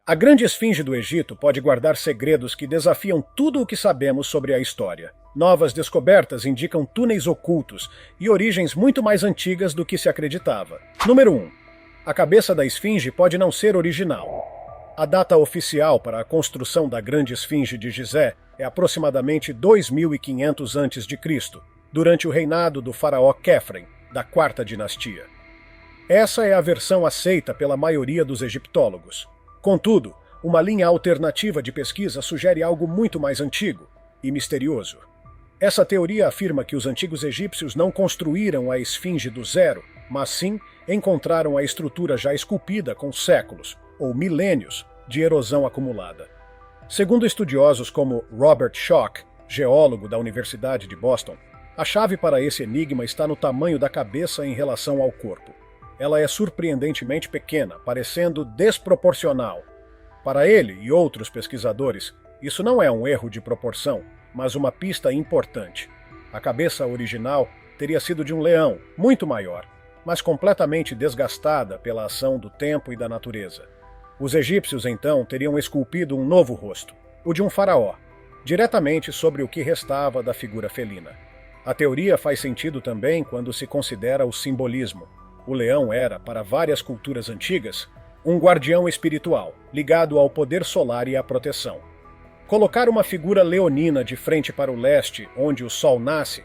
A Grande Esfinge do Egito pode guardar segredos que desafiam tudo o que sabemos sobre a história. Novas descobertas indicam túneis ocultos e origens muito mais antigas do que se acreditava. Número 1. A cabeça da esfinge pode não ser original. A data oficial para a construção da Grande Esfinge de Gizé é aproximadamente 2500 a.C., durante o reinado do faraó Quefren, da Quarta Dinastia. Essa é a versão aceita pela maioria dos egiptólogos. Contudo, uma linha alternativa de pesquisa sugere algo muito mais antigo e misterioso. Essa teoria afirma que os antigos egípcios não construíram a esfinge do zero, mas sim encontraram a estrutura já esculpida com séculos, ou milênios, de erosão acumulada. Segundo estudiosos como Robert Schoch, geólogo da Universidade de Boston, a chave para esse enigma está no tamanho da cabeça em relação ao corpo. Ela é surpreendentemente pequena, parecendo desproporcional. Para ele e outros pesquisadores, isso não é um erro de proporção, mas uma pista importante. A cabeça original teria sido de um leão, muito maior, mas completamente desgastada pela ação do tempo e da natureza. Os egípcios, então, teriam esculpido um novo rosto, o de um faraó, diretamente sobre o que restava da figura felina. A teoria faz sentido também quando se considera o simbolismo. O leão era, para várias culturas antigas, um guardião espiritual, ligado ao poder solar e à proteção. Colocar uma figura leonina de frente para o leste, onde o sol nasce,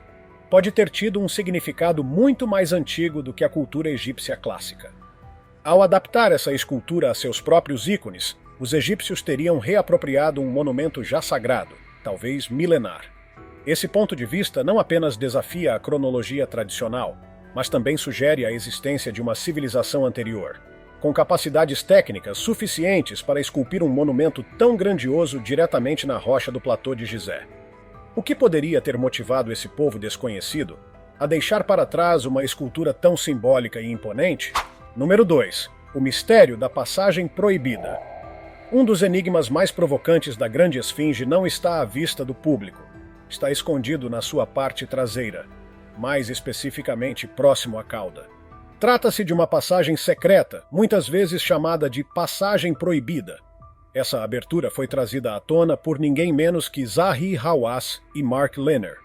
pode ter tido um significado muito mais antigo do que a cultura egípcia clássica. Ao adaptar essa escultura a seus próprios ícones, os egípcios teriam reapropriado um monumento já sagrado, talvez milenar. Esse ponto de vista não apenas desafia a cronologia tradicional, mas também sugere a existência de uma civilização anterior, com capacidades técnicas suficientes para esculpir um monumento tão grandioso diretamente na rocha do platô de Gizé. O que poderia ter motivado esse povo desconhecido a deixar para trás uma escultura tão simbólica e imponente? Número 2. O mistério da passagem proibida. Um dos enigmas mais provocantes da Grande Esfinge não está à vista do público. Está escondido na sua parte traseira, mais especificamente próximo à cauda. Trata-se de uma passagem secreta, muitas vezes chamada de passagem proibida. Essa abertura foi trazida à tona por ninguém menos que Zahi Hawass e Mark Lehner,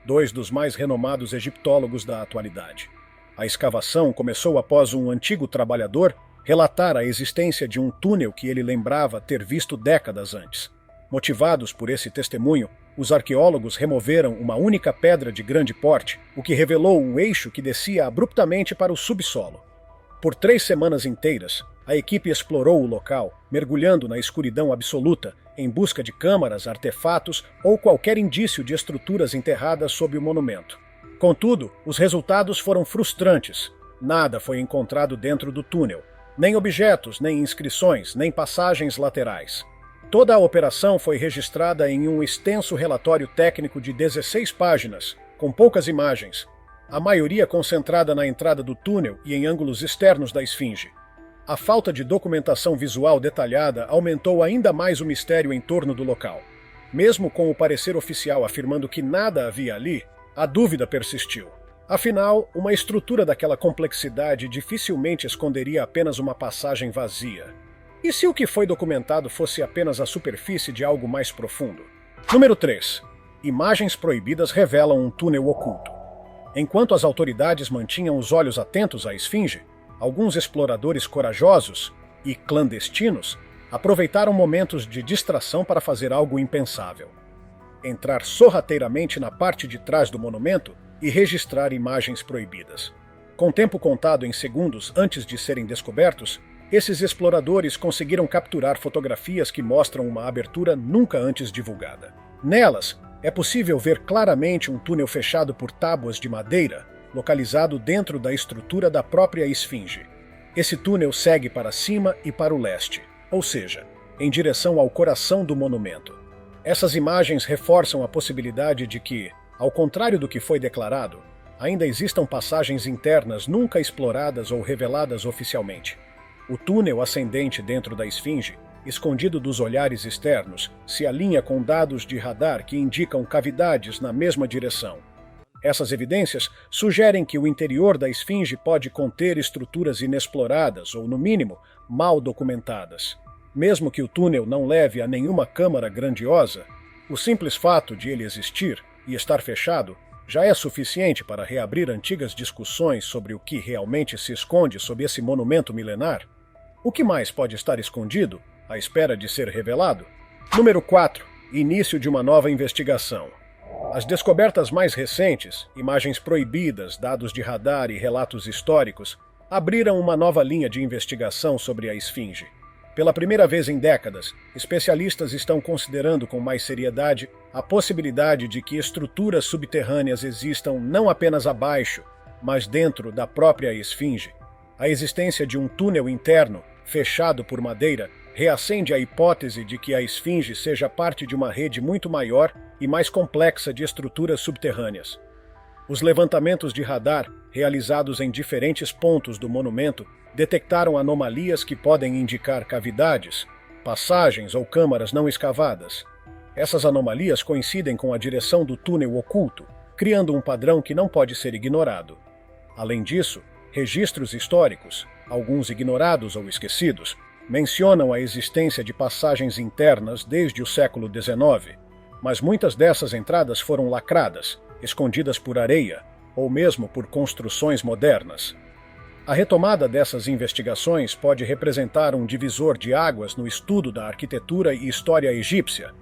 dois dos mais renomados egiptólogos da atualidade. A escavação começou após um antigo trabalhador relatar a existência de um túnel que ele lembrava ter visto décadas antes. Motivados por esse testemunho, os arqueólogos removeram uma única pedra de grande porte, o que revelou um eixo que descia abruptamente para o subsolo. Por 3 semanas inteiras, a equipe explorou o local, mergulhando na escuridão absoluta, em busca de câmaras, artefatos ou qualquer indício de estruturas enterradas sob o monumento. Contudo, os resultados foram frustrantes. Nada foi encontrado dentro do túnel, nem objetos, nem inscrições, nem passagens laterais. Toda a operação foi registrada em um extenso relatório técnico de 16 páginas, com poucas imagens, a maioria concentrada na entrada do túnel e em ângulos externos da esfinge. A falta de documentação visual detalhada aumentou ainda mais o mistério em torno do local. Mesmo com o parecer oficial afirmando que nada havia ali, a dúvida persistiu. Afinal, uma estrutura daquela complexidade dificilmente esconderia apenas uma passagem vazia. E se o que foi documentado fosse apenas a superfície de algo mais profundo? Número 3. Imagens proibidas revelam um túnel oculto. Enquanto as autoridades mantinham os olhos atentos à esfinge, alguns exploradores corajosos e clandestinos aproveitaram momentos de distração para fazer algo impensável: entrar sorrateiramente na parte de trás do monumento e registrar imagens proibidas. Com tempo contado em segundos antes de serem descobertos, esses exploradores conseguiram capturar fotografias que mostram uma abertura nunca antes divulgada. Nelas, é possível ver claramente um túnel fechado por tábuas de madeira, localizado dentro da estrutura da própria esfinge. Esse túnel segue para cima e para o leste, ou seja, em direção ao coração do monumento. Essas imagens reforçam a possibilidade de que, ao contrário do que foi declarado, ainda existam passagens internas nunca exploradas ou reveladas oficialmente. O túnel ascendente dentro da esfinge, escondido dos olhares externos, se alinha com dados de radar que indicam cavidades na mesma direção. Essas evidências sugerem que o interior da esfinge pode conter estruturas inexploradas ou, no mínimo, mal documentadas. Mesmo que o túnel não leve a nenhuma câmara grandiosa, o simples fato de ele existir e estar fechado já é suficiente para reabrir antigas discussões sobre o que realmente se esconde sob esse monumento milenar. O que mais pode estar escondido, à espera de ser revelado? Número 4. Início de uma nova investigação. As descobertas mais recentes, imagens proibidas, dados de radar e relatos históricos, abriram uma nova linha de investigação sobre a Esfinge. Pela primeira vez em décadas, especialistas estão considerando com mais seriedade a possibilidade de que estruturas subterrâneas existam não apenas abaixo, mas dentro da própria Esfinge. A existência de um túnel interno, fechado por madeira, reacende a hipótese de que a Esfinge seja parte de uma rede muito maior e mais complexa de estruturas subterrâneas. Os levantamentos de radar, realizados em diferentes pontos do monumento, detectaram anomalias que podem indicar cavidades, passagens ou câmaras não escavadas. Essas anomalias coincidem com a direção do túnel oculto, criando um padrão que não pode ser ignorado. Além disso, registros históricos, alguns ignorados ou esquecidos, mencionam a existência de passagens internas desde o século XIX, mas muitas dessas entradas foram lacradas, escondidas por areia ou mesmo por construções modernas. A retomada dessas investigações pode representar um divisor de águas no estudo da arquitetura e história egípcia.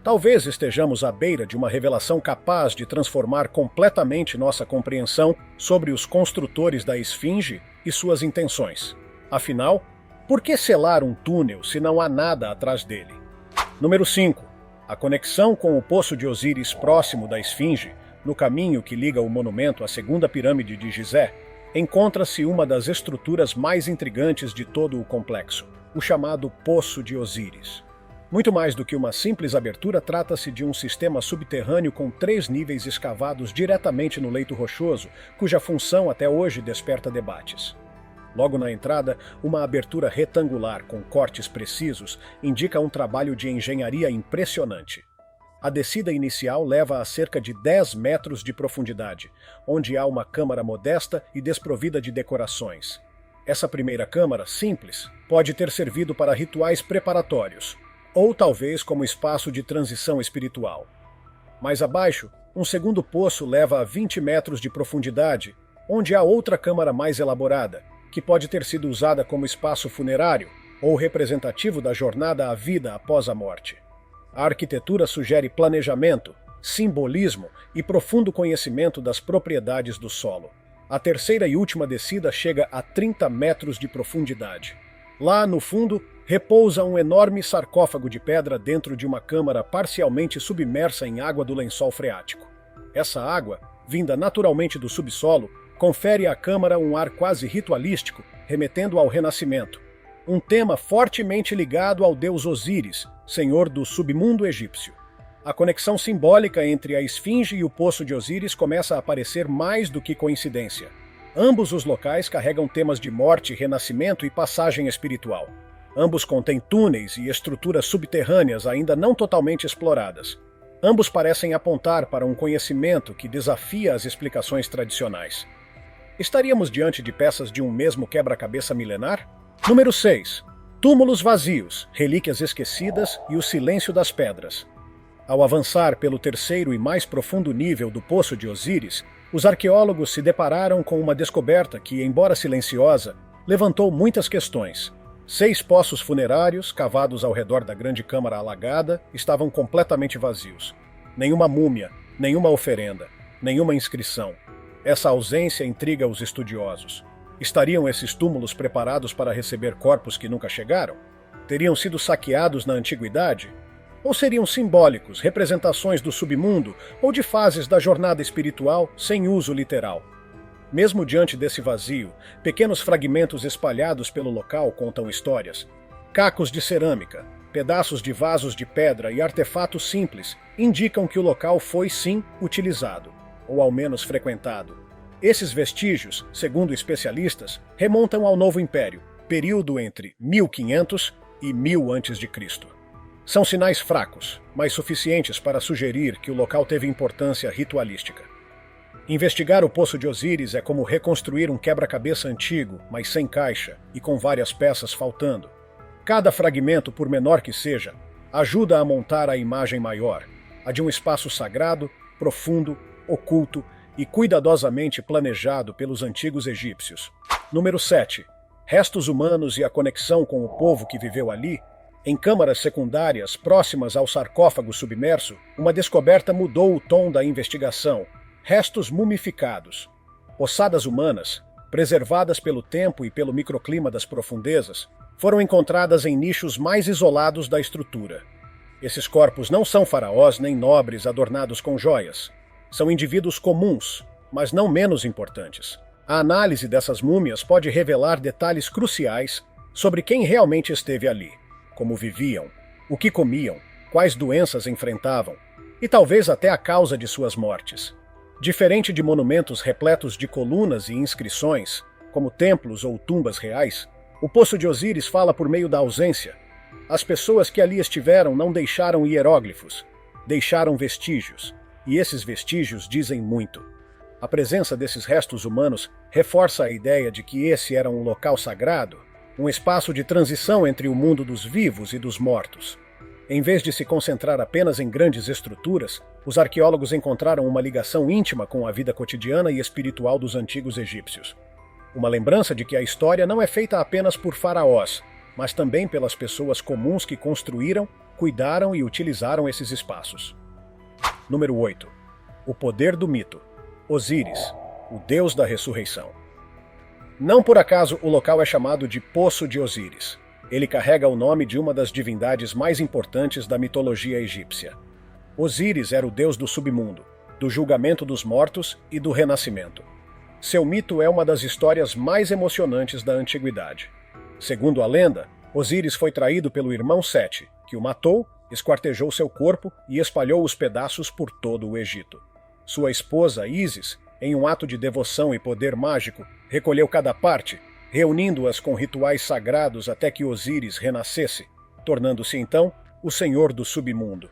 Talvez estejamos à beira de uma revelação capaz de transformar completamente nossa compreensão sobre os construtores da Esfinge e suas intenções. Afinal, por que selar um túnel se não há nada atrás dele? Número 5. A conexão com o Poço de Osíris próximo da Esfinge, no caminho que liga o monumento à segunda pirâmide de Gizé, encontra-se uma das estruturas mais intrigantes de todo o complexo, o chamado Poço de Osíris. Muito mais do que uma simples abertura, trata-se de um sistema subterrâneo com 3 níveis escavados diretamente no leito rochoso, cuja função até hoje desperta debates. Logo na entrada, uma abertura retangular com cortes precisos indica um trabalho de engenharia impressionante. A descida inicial leva a cerca de 10 metros de profundidade, onde há uma câmara modesta e desprovida de decorações. Essa primeira câmara, simples, pode ter servido para rituais preparatórios, ou talvez como espaço de transição espiritual. Mais abaixo, um segundo poço leva a 20 metros de profundidade, onde há outra câmara mais elaborada, que pode ter sido usada como espaço funerário ou representativo da jornada à vida após a morte. A arquitetura sugere planejamento, simbolismo e profundo conhecimento das propriedades do solo. A terceira e última descida chega a 30 metros de profundidade. Lá, no fundo, repousa um enorme sarcófago de pedra dentro de uma câmara parcialmente submersa em água do lençol freático. Essa água, vinda naturalmente do subsolo, confere à câmara um ar quase ritualístico, remetendo ao renascimento. Um tema fortemente ligado ao deus Osíris, senhor do submundo egípcio. A conexão simbólica entre a Esfinge e o Poço de Osíris começa a aparecer mais do que coincidência. Ambos os locais carregam temas de morte, renascimento e passagem espiritual. Ambos contêm túneis e estruturas subterrâneas ainda não totalmente exploradas. Ambos parecem apontar para um conhecimento que desafia as explicações tradicionais. Estaríamos diante de peças de um mesmo quebra-cabeça milenar? Número 6. Túmulos vazios, relíquias esquecidas e o silêncio das pedras. Ao avançar pelo terceiro e mais profundo nível do Poço de Osíris, os arqueólogos se depararam com uma descoberta que, embora silenciosa, levantou muitas questões. 6 poços funerários, cavados ao redor da grande câmara alagada, estavam completamente vazios. Nenhuma múmia, nenhuma oferenda, nenhuma inscrição. Essa ausência intriga os estudiosos. Estariam esses túmulos preparados para receber corpos que nunca chegaram? Teriam sido saqueados na antiguidade? Ou seriam simbólicos, representações do submundo ou de fases da jornada espiritual sem uso literal? Mesmo diante desse vazio, pequenos fragmentos espalhados pelo local contam histórias. Cacos de cerâmica, pedaços de vasos de pedra e artefatos simples indicam que o local foi, sim, utilizado, ou ao menos frequentado. Esses vestígios, segundo especialistas, remontam ao Novo Império, período entre 1500 e 1000 a.C. São sinais fracos, mas suficientes para sugerir que o local teve importância ritualística. Investigar o Poço de Osíris é como reconstruir um quebra-cabeça antigo, mas sem caixa e com várias peças faltando. Cada fragmento, por menor que seja, ajuda a montar a imagem maior, a de um espaço sagrado, profundo, oculto e cuidadosamente planejado pelos antigos egípcios. Número 7. Restos humanos e a conexão com o povo que viveu ali. Em câmaras secundárias próximas ao sarcófago submerso, uma descoberta mudou o tom da investigação. Restos mumificados. Ossadas humanas, preservadas pelo tempo e pelo microclima das profundezas, foram encontradas em nichos mais isolados da estrutura. Esses corpos não são faraós nem nobres adornados com joias. São indivíduos comuns, mas não menos importantes. A análise dessas múmias pode revelar detalhes cruciais sobre quem realmente esteve ali, como viviam, o que comiam, quais doenças enfrentavam e talvez até a causa de suas mortes. Diferente de monumentos repletos de colunas e inscrições, como templos ou tumbas reais, o Poço de Osíris fala por meio da ausência. As pessoas que ali estiveram não deixaram hieróglifos, deixaram vestígios, e esses vestígios dizem muito. A presença desses restos humanos reforça a ideia de que esse era um local sagrado, um espaço de transição entre o mundo dos vivos e dos mortos. Em vez de se concentrar apenas em grandes estruturas, os arqueólogos encontraram uma ligação íntima com a vida cotidiana e espiritual dos antigos egípcios. Uma lembrança de que a história não é feita apenas por faraós, mas também pelas pessoas comuns que construíram, cuidaram e utilizaram esses espaços. Número 8. O poder do mito. Osíris, o deus da ressurreição. Não por acaso o local é chamado de Poço de Osíris. Ele carrega o nome de uma das divindades mais importantes da mitologia egípcia. Osíris era o deus do submundo, do julgamento dos mortos e do renascimento. Seu mito é uma das histórias mais emocionantes da antiguidade. Segundo a lenda, Osíris foi traído pelo irmão Sete, que o matou, esquartejou seu corpo e espalhou os pedaços por todo o Egito. Sua esposa, Ísis, em um ato de devoção e poder mágico, recolheu cada parte, reunindo-as com rituais sagrados até que Osíris renascesse, tornando-se então o senhor do submundo.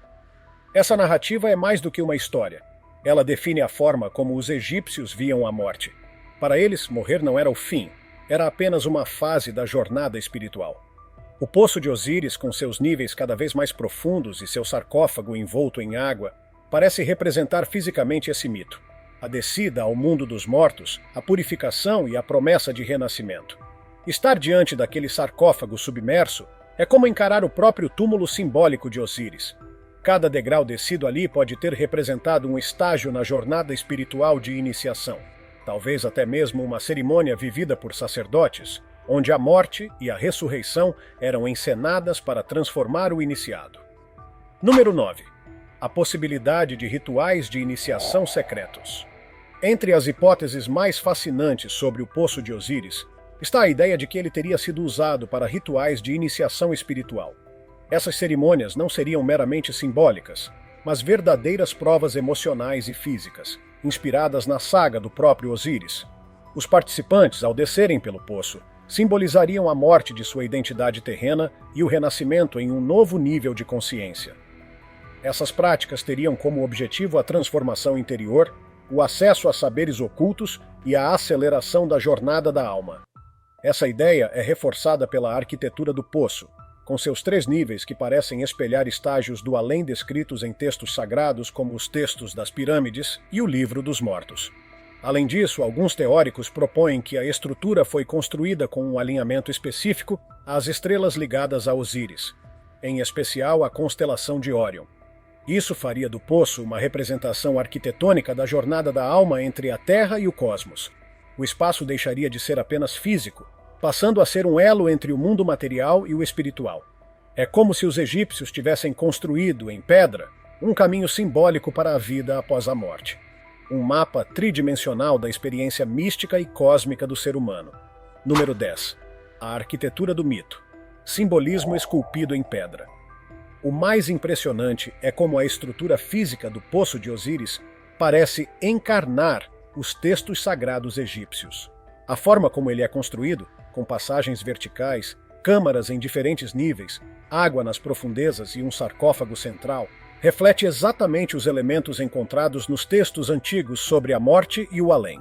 Essa narrativa é mais do que uma história. Ela define a forma como os egípcios viam a morte. Para eles, morrer não era o fim, era apenas uma fase da jornada espiritual. O Poço de Osíris, com seus níveis cada vez mais profundos e seu sarcófago envolto em água, parece representar fisicamente esse mito. A descida ao mundo dos mortos, a purificação e a promessa de renascimento. Estar diante daquele sarcófago submerso é como encarar o próprio túmulo simbólico de Osíris. Cada degrau descido ali pode ter representado um estágio na jornada espiritual de iniciação. Talvez até mesmo uma cerimônia vivida por sacerdotes, onde a morte e a ressurreição eram encenadas para transformar o iniciado. Número 9. A possibilidade de rituais de iniciação secretos. Entre as hipóteses mais fascinantes sobre o Poço de Osíris está a ideia de que ele teria sido usado para rituais de iniciação espiritual. Essas cerimônias não seriam meramente simbólicas, mas verdadeiras provas emocionais e físicas, inspiradas na saga do próprio Osíris. Os participantes, ao descerem pelo poço, simbolizariam a morte de sua identidade terrena e o renascimento em um novo nível de consciência. Essas práticas teriam como objetivo a transformação interior, o acesso a saberes ocultos e a aceleração da jornada da alma. Essa ideia é reforçada pela arquitetura do poço, com seus 3 níveis que parecem espelhar estágios do além descritos em textos sagrados como os textos das pirâmides e o Livro dos Mortos. Além disso, alguns teóricos propõem que a estrutura foi construída com um alinhamento específico às estrelas ligadas a Osíris, em especial a constelação de Órion. Isso faria do poço uma representação arquitetônica da jornada da alma entre a Terra e o cosmos. O espaço deixaria de ser apenas físico, passando a ser um elo entre o mundo material e o espiritual. É como se os egípcios tivessem construído, em pedra, um caminho simbólico para a vida após a morte. Um mapa tridimensional da experiência mística e cósmica do ser humano. Número 10. A arquitetura do mito. Simbolismo esculpido em pedra. O mais impressionante é como a estrutura física do Poço de Osíris parece encarnar os textos sagrados egípcios. A forma como ele é construído, com passagens verticais, câmaras em diferentes níveis, água nas profundezas e um sarcófago central, reflete exatamente os elementos encontrados nos textos antigos sobre a morte e o além.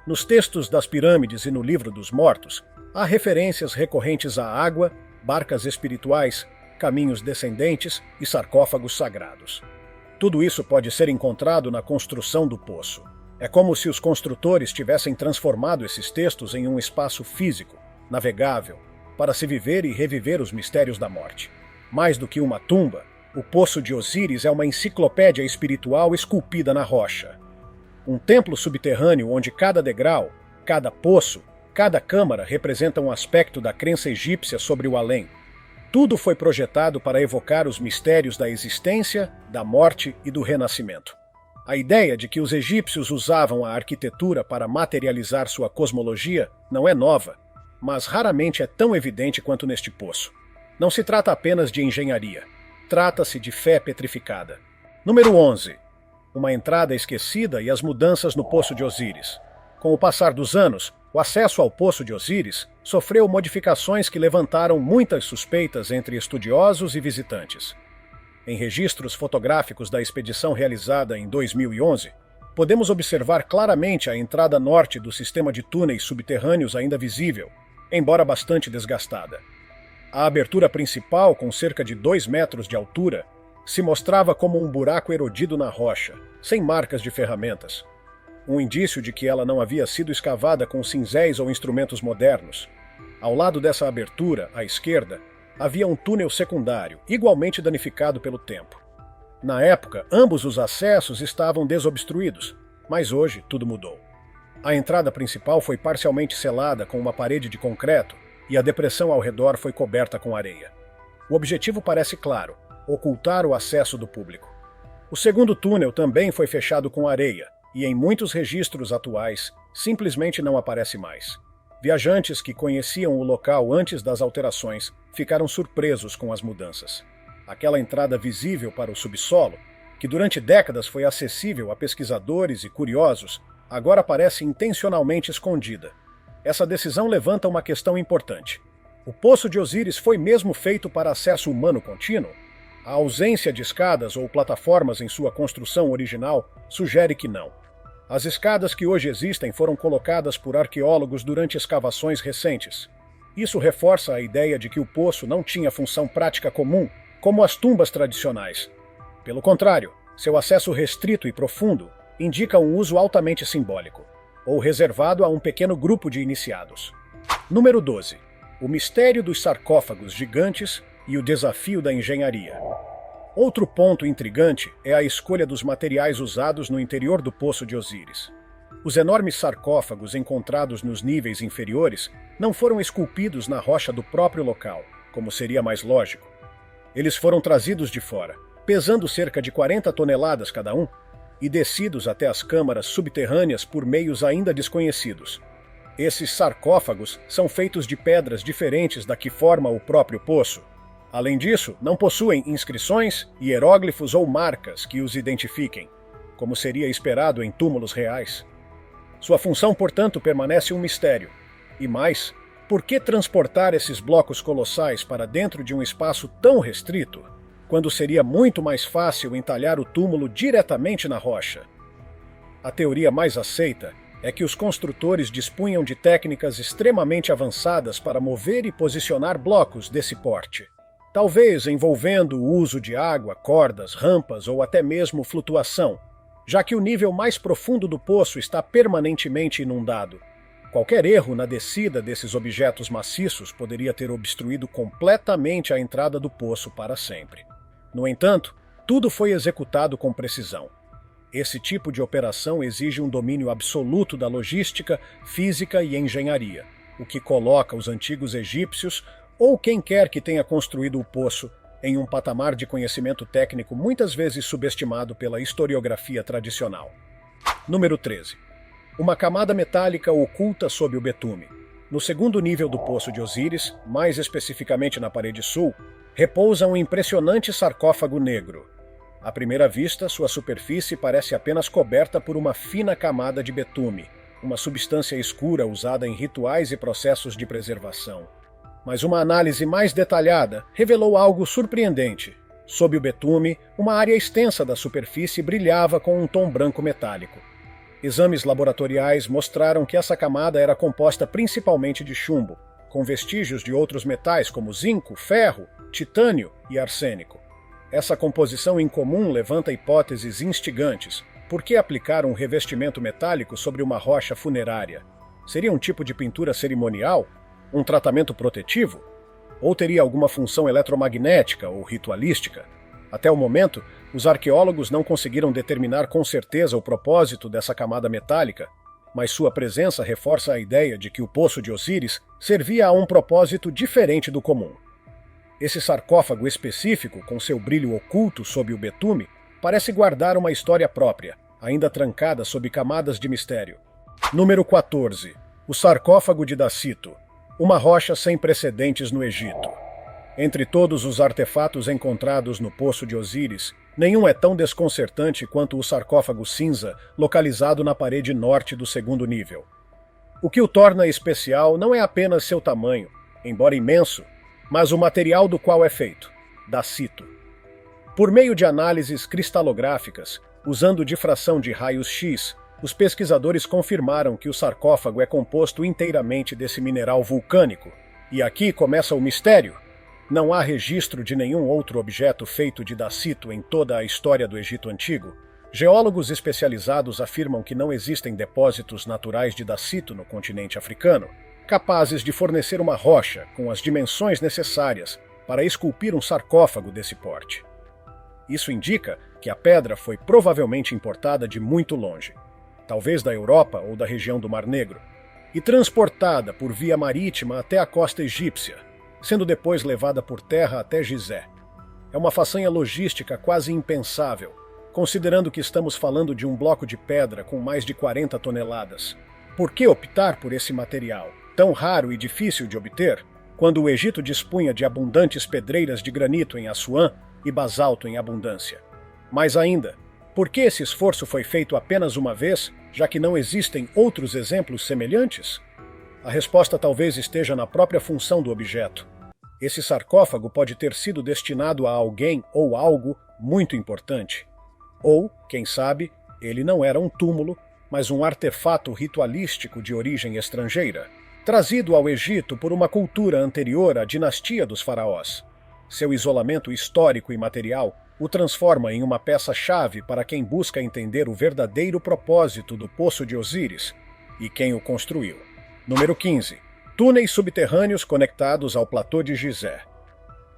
Nos textos das pirâmides e no Livro dos Mortos, há referências recorrentes à água, barcas espirituais, caminhos descendentes e sarcófagos sagrados. Tudo isso pode ser encontrado na construção do poço. É como se os construtores tivessem transformado esses textos em um espaço físico, navegável, para se viver e reviver os mistérios da morte. Mais do que uma tumba, o Poço de Osíris é uma enciclopédia espiritual esculpida na rocha. Um templo subterrâneo onde cada degrau, cada poço, cada câmara representa um aspecto da crença egípcia sobre o além. Tudo foi projetado para evocar os mistérios da existência, da morte e do renascimento. A ideia de que os egípcios usavam a arquitetura para materializar sua cosmologia não é nova, mas raramente é tão evidente quanto neste poço. Não se trata apenas de engenharia. Trata-se de fé petrificada. Número 11. Uma entrada esquecida e as mudanças no Poço de Osíris. Com o passar dos anos, o acesso ao Poço de Osíris sofreu modificações que levantaram muitas suspeitas entre estudiosos e visitantes. Em registros fotográficos da expedição realizada em 2011, podemos observar claramente a entrada norte do sistema de túneis subterrâneos ainda visível, embora bastante desgastada. A abertura principal, com cerca de 2 metros de altura, se mostrava como um buraco erodido na rocha, sem marcas de ferramentas. Um indício de que ela não havia sido escavada com cinzéis ou instrumentos modernos. Ao lado dessa abertura, à esquerda, havia um túnel secundário, igualmente danificado pelo tempo. Na época, ambos os acessos estavam desobstruídos, mas hoje tudo mudou. A entrada principal foi parcialmente selada com uma parede de concreto e a depressão ao redor foi coberta com areia. O objetivo parece claro: ocultar o acesso do público. O segundo túnel também foi fechado com areia, e em muitos registros atuais, simplesmente não aparece mais. Viajantes que conheciam o local antes das alterações ficaram surpresos com as mudanças. Aquela entrada visível para o subsolo, que durante décadas foi acessível a pesquisadores e curiosos, agora parece intencionalmente escondida. Essa decisão levanta uma questão importante. O Poço de Osíris foi mesmo feito para acesso humano contínuo? A ausência de escadas ou plataformas em sua construção original sugere que não. As escadas que hoje existem foram colocadas por arqueólogos durante escavações recentes. Isso reforça a ideia de que o poço não tinha função prática comum, como as tumbas tradicionais. Pelo contrário, seu acesso restrito e profundo indica um uso altamente simbólico, ou reservado a um pequeno grupo de iniciados. Número 12. O mistério dos sarcófagos gigantes e o desafio da engenharia. Outro ponto intrigante é a escolha dos materiais usados no interior do Poço de Osíris. Os enormes sarcófagos encontrados nos níveis inferiores não foram esculpidos na rocha do próprio local, como seria mais lógico. Eles foram trazidos de fora, pesando cerca de 40 toneladas cada um, e descidos até as câmaras subterrâneas por meios ainda desconhecidos. Esses sarcófagos são feitos de pedras diferentes da que forma o próprio poço. Além disso, não possuem inscrições, hieróglifos ou marcas que os identifiquem, como seria esperado em túmulos reais. Sua função, portanto, permanece um mistério. E mais, por que transportar esses blocos colossais para dentro de um espaço tão restrito, quando seria muito mais fácil entalhar o túmulo diretamente na rocha? A teoria mais aceita é que os construtores dispunham de técnicas extremamente avançadas para mover e posicionar blocos desse porte. Talvez envolvendo o uso de água, cordas, rampas ou até mesmo flutuação, já que o nível mais profundo do poço está permanentemente inundado. Qualquer erro na descida desses objetos maciços poderia ter obstruído completamente a entrada do poço para sempre. No entanto, tudo foi executado com precisão. Esse tipo de operação exige um domínio absoluto da logística, física e engenharia, o que coloca os antigos egípcios ou quem quer que tenha construído o poço em um patamar de conhecimento técnico muitas vezes subestimado pela historiografia tradicional. Número 13. Uma camada metálica oculta sob o betume. No segundo nível do Poço de Osíris, mais especificamente na parede sul, repousa um impressionante sarcófago negro. À primeira vista, sua superfície parece apenas coberta por uma fina camada de betume, uma substância escura usada em rituais e processos de preservação. Mas uma análise mais detalhada revelou algo surpreendente. Sob o betume, uma área extensa da superfície brilhava com um tom branco metálico. Exames laboratoriais mostraram que essa camada era composta principalmente de chumbo, com vestígios de outros metais como zinco, ferro, titânio e arsênico. Essa composição incomum levanta hipóteses instigantes. Por que aplicar um revestimento metálico sobre uma rocha funerária? Seria um tipo de pintura cerimonial? Um tratamento protetivo? Ou teria alguma função eletromagnética ou ritualística? Até o momento, os arqueólogos não conseguiram determinar com certeza o propósito dessa camada metálica, mas sua presença reforça a ideia de que o Poço de Osíris servia a um propósito diferente do comum. Esse sarcófago específico, com seu brilho oculto sob o betume, parece guardar uma história própria, ainda trancada sob camadas de mistério. Número 14. O sarcófago de Dacito, uma rocha sem precedentes no Egito. Entre todos os artefatos encontrados no Poço de Osíris, nenhum é tão desconcertante quanto o sarcófago cinza localizado na parede norte do segundo nível. O que o torna especial não é apenas seu tamanho, embora imenso, mas o material do qual é feito, dacito. Por meio de análises cristalográficas, usando difração de raios-x, os pesquisadores confirmaram que o sarcófago é composto inteiramente desse mineral vulcânico. E aqui começa o mistério. Não há registro de nenhum outro objeto feito de dacito em toda a história do Egito Antigo. Geólogos especializados afirmam que não existem depósitos naturais de dacito no continente africano, capazes de fornecer uma rocha com as dimensões necessárias para esculpir um sarcófago desse porte. Isso indica que a pedra foi provavelmente importada de muito longe, talvez da Europa ou da região do Mar Negro, e transportada por via marítima até a costa egípcia, sendo depois levada por terra até Gizé. É uma façanha logística quase impensável, considerando que estamos falando de um bloco de pedra com mais de 40 toneladas. Por que optar por esse material, tão raro e difícil de obter, quando o Egito dispunha de abundantes pedreiras de granito em Assuã e basalto em abundância? Mais ainda, por que esse esforço foi feito apenas uma vez, já que não existem outros exemplos semelhantes? A resposta talvez esteja na própria função do objeto. Esse sarcófago pode ter sido destinado a alguém ou algo muito importante. Ou, quem sabe, ele não era um túmulo, mas um artefato ritualístico de origem estrangeira, trazido ao Egito por uma cultura anterior à dinastia dos faraós. Seu isolamento histórico e material o transforma em uma peça-chave para quem busca entender o verdadeiro propósito do Poço de Osíris e quem o construiu. Número 15. Túneis subterrâneos conectados ao platô de Gizé.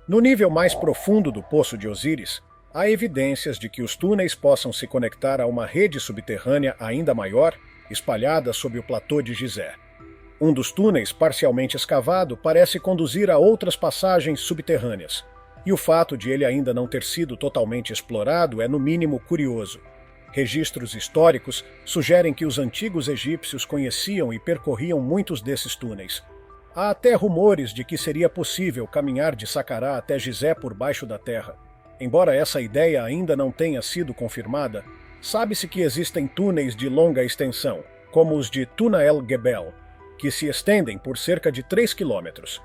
No nível mais profundo do Poço de Osíris, há evidências de que os túneis possam se conectar a uma rede subterrânea ainda maior, espalhada sob o platô de Gizé. Um dos túneis, parcialmente escavado, parece conduzir a outras passagens subterrâneas, e o fato de ele ainda não ter sido totalmente explorado é no mínimo curioso. Registros históricos sugerem que os antigos egípcios conheciam e percorriam muitos desses túneis. Há até rumores de que seria possível caminhar de Saqqarah até Gizé por baixo da terra. Embora essa ideia ainda não tenha sido confirmada, sabe-se que existem túneis de longa extensão, como os de Tuna el-Gebel, que se estendem por cerca de 3 quilômetros.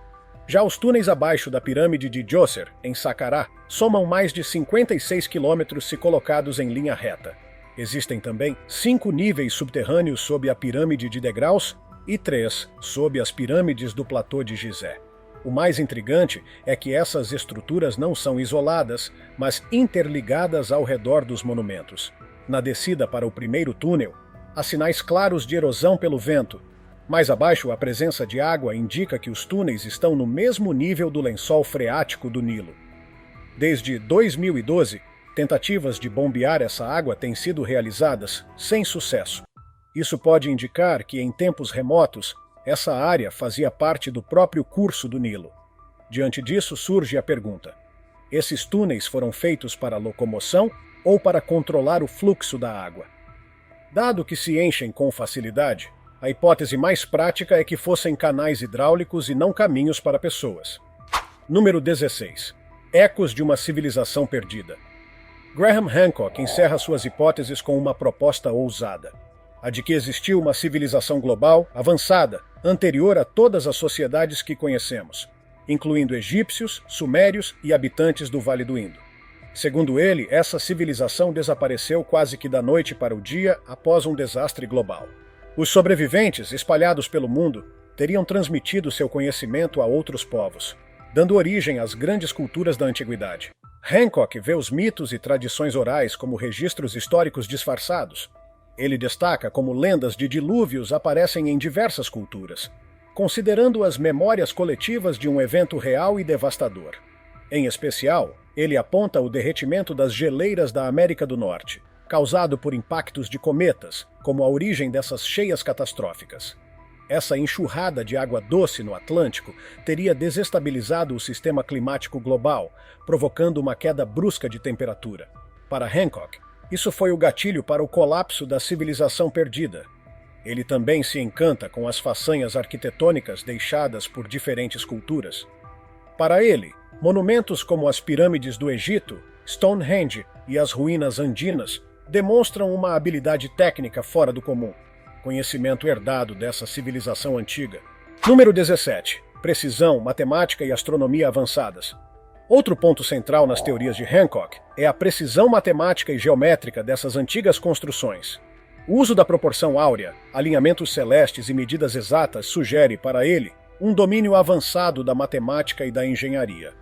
Já os túneis abaixo da pirâmide de Djoser, em Saqqarah, somam mais de 56 quilômetros se colocados em linha reta. Existem também 5 níveis subterrâneos sob a pirâmide de degraus e 3 sob as pirâmides do platô de Gizé. O mais intrigante é que essas estruturas não são isoladas, mas interligadas ao redor dos monumentos. Na descida para o primeiro túnel, há sinais claros de erosão pelo vento. Mais abaixo, a presença de água indica que os túneis estão no mesmo nível do lençol freático do Nilo. Desde 2012, tentativas de bombear essa água têm sido realizadas, sem sucesso. Isso pode indicar que, em tempos remotos, essa área fazia parte do próprio curso do Nilo. Diante disso, surge a pergunta: esses túneis foram feitos para locomoção ou para controlar o fluxo da água? Dado que se enchem com facilidade, a hipótese mais prática é que fossem canais hidráulicos e não caminhos para pessoas. Número 16. Ecos de uma civilização perdida. Graham Hancock encerra suas hipóteses com uma proposta ousada: a de que existiu uma civilização global, avançada, anterior a todas as sociedades que conhecemos, incluindo egípcios, sumérios e habitantes do Vale do Indo. Segundo ele, essa civilização desapareceu quase que da noite para o dia após um desastre global. Os sobreviventes, espalhados pelo mundo, teriam transmitido seu conhecimento a outros povos, dando origem às grandes culturas da antiguidade. Hancock vê os mitos e tradições orais como registros históricos disfarçados. Ele destaca como lendas de dilúvios aparecem em diversas culturas, considerando-as memórias coletivas de um evento real e devastador. Em especial, ele aponta o derretimento das geleiras da América do Norte, causado por impactos de cometas, como a origem dessas cheias catastróficas. Essa enxurrada de água doce no Atlântico teria desestabilizado o sistema climático global, provocando uma queda brusca de temperatura. Para Hancock, isso foi o gatilho para o colapso da civilização perdida. Ele também se encanta com as façanhas arquitetônicas deixadas por diferentes culturas. Para ele, monumentos como as pirâmides do Egito, Stonehenge e as ruínas andinas demonstram uma habilidade técnica fora do comum, conhecimento herdado dessa civilização antiga. Número 17. Precisão, matemática e astronomia avançadas. Outro ponto central nas teorias de Hancock é a precisão matemática e geométrica dessas antigas construções. O uso da proporção áurea, alinhamentos celestes e medidas exatas sugere, para ele, um domínio avançado da matemática e da engenharia.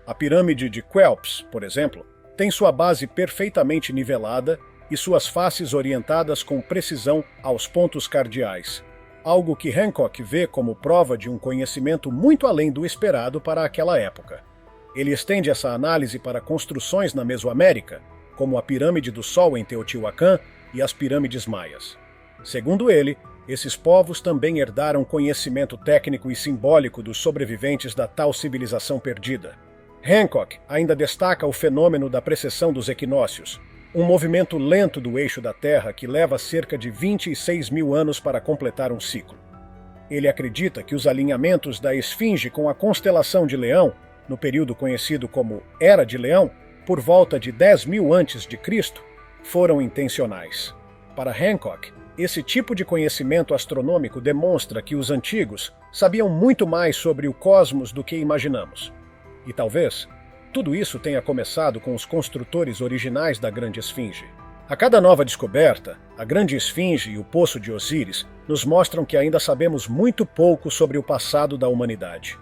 A pirâmide de Quéops, por exemplo, tem sua base perfeitamente nivelada e suas faces orientadas com precisão aos pontos cardeais, algo que Hancock vê como prova de um conhecimento muito além do esperado para aquela época. Ele estende essa análise para construções na Mesoamérica, como a Pirâmide do Sol em Teotihuacan e as pirâmides maias. Segundo ele, esses povos também herdaram conhecimento técnico e simbólico dos sobreviventes da tal civilização perdida. Hancock ainda destaca o fenômeno da precessão dos equinócios, um movimento lento do eixo da Terra que leva cerca de 26 mil anos para completar um ciclo. Ele acredita que os alinhamentos da Esfinge com a constelação de Leão, no período conhecido como Era de Leão, por volta de 10.000 a.C., foram intencionais. Para Hancock, esse tipo de conhecimento astronômico demonstra que os antigos sabiam muito mais sobre o cosmos do que imaginamos. E talvez tudo isso tenha começado com os construtores originais da Grande Esfinge. A cada nova descoberta, a Grande Esfinge e o Poço de Osíris nos mostram que ainda sabemos muito pouco sobre o passado da humanidade.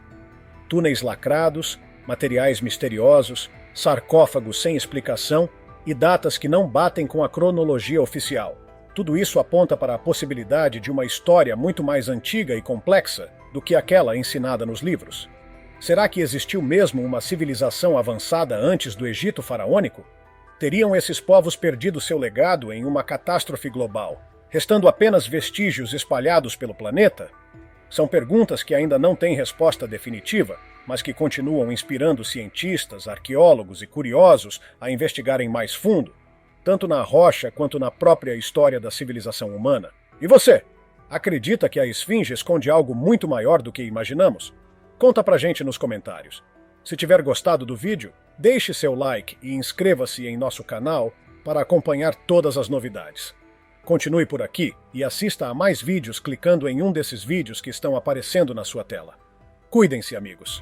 Túneis lacrados, materiais misteriosos, sarcófagos sem explicação e datas que não batem com a cronologia oficial. Tudo isso aponta para a possibilidade de uma história muito mais antiga e complexa do que aquela ensinada nos livros. Será que existiu mesmo uma civilização avançada antes do Egito faraônico? Teriam esses povos perdido seu legado em uma catástrofe global, restando apenas vestígios espalhados pelo planeta? São perguntas que ainda não têm resposta definitiva, mas que continuam inspirando cientistas, arqueólogos e curiosos a investigarem mais fundo, tanto na rocha quanto na própria história da civilização humana. E você? Acredita que a Esfinge esconde algo muito maior do que imaginamos? Conta pra gente nos comentários. Se tiver gostado do vídeo, deixe seu like e inscreva-se em nosso canal para acompanhar todas as novidades. Continue por aqui e assista a mais vídeos clicando em um desses vídeos que estão aparecendo na sua tela. Cuidem-se, amigos!